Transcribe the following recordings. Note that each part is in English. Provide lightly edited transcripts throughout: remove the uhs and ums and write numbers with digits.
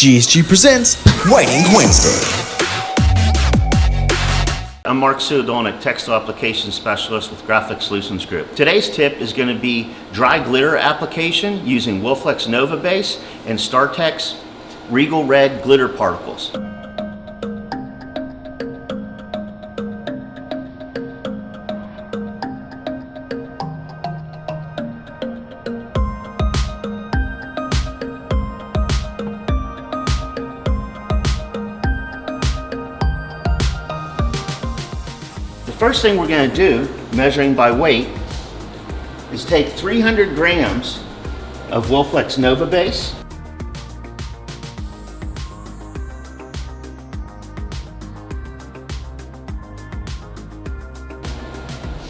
GSG presents Whiting Wednesday. I'm Mark Sudon, a textile application specialist with Graphic Solutions Group. Today's tip is going to be dry glitter application using Wilflex Nova Base and StarTex Regal Red glitter particles. The first thing we're going to do, measuring by weight, is take 300 grams of Wilflex Nova Base,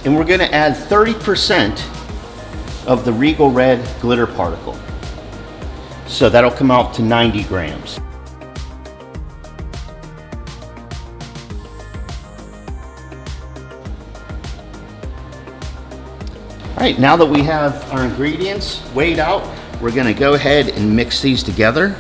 and we're going to add 30% of the Regal Red glitter particle. So that'll come out to 90 grams. All right, now that we have our ingredients weighed out, we're going to go ahead and mix these together.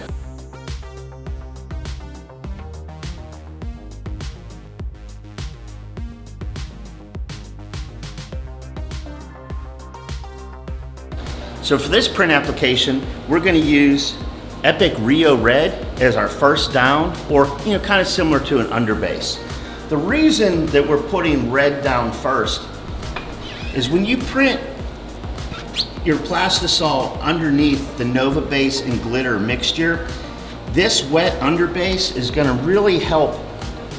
So for this print application, we're going to use Epic Rio Red as our first down, or kind of similar to an underbase. The reason that we're putting red down first is when you print your plastisol underneath the Nova Base and glitter mixture, this wet underbase is going to really help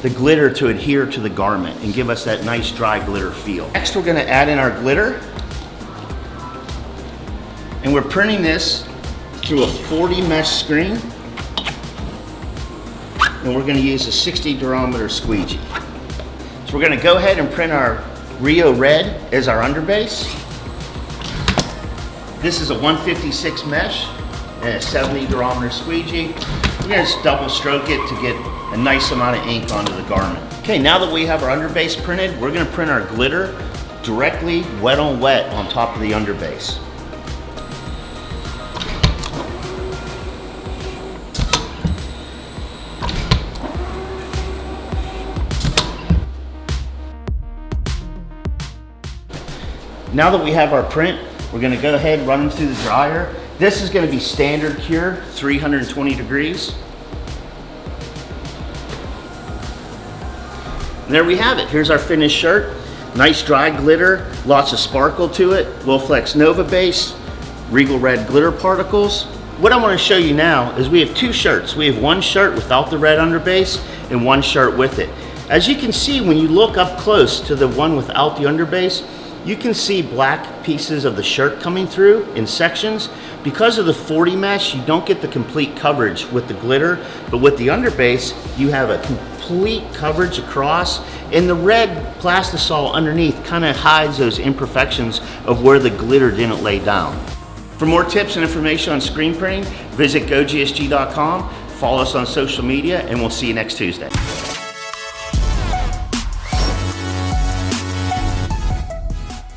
the glitter to adhere to the garment and give us that nice dry glitter feel. Next, we're going to add in our glitter, and we're printing this through a 40 mesh screen, and we're going to use a 60 durometer squeegee. So we're going to go ahead and print our Rio Red as our underbase. This is a 156 mesh and a 70 durometer squeegee. We're going to just double stroke it to get a nice amount of ink onto the garment. Okay, now that we have our underbase printed, we're going to print our glitter directly wet on wet on top of the underbase. Now that we have our print, we're going to go ahead and run them through the dryer. This is going to be standard cure, 320 degrees. And there we have it. Here's our finished shirt. Nice dry glitter, lots of sparkle to it. Wilflex Nova Base, Regal Red glitter particles. What I want to show you now is we have two shirts. We have one shirt without the red underbase and one shirt with it. As you can see, when you look up close to the one without the underbase, you can see black pieces of the shirt coming through in sections. Because of the 40 mesh, you don't get the complete coverage with the glitter, but with the underbase, you have a complete coverage across, and the red plastisol underneath kind of hides those imperfections of where the glitter didn't lay down. For more tips and information on screen printing, visit gogsg.com, follow us on social media, and we'll see you next Tuesday.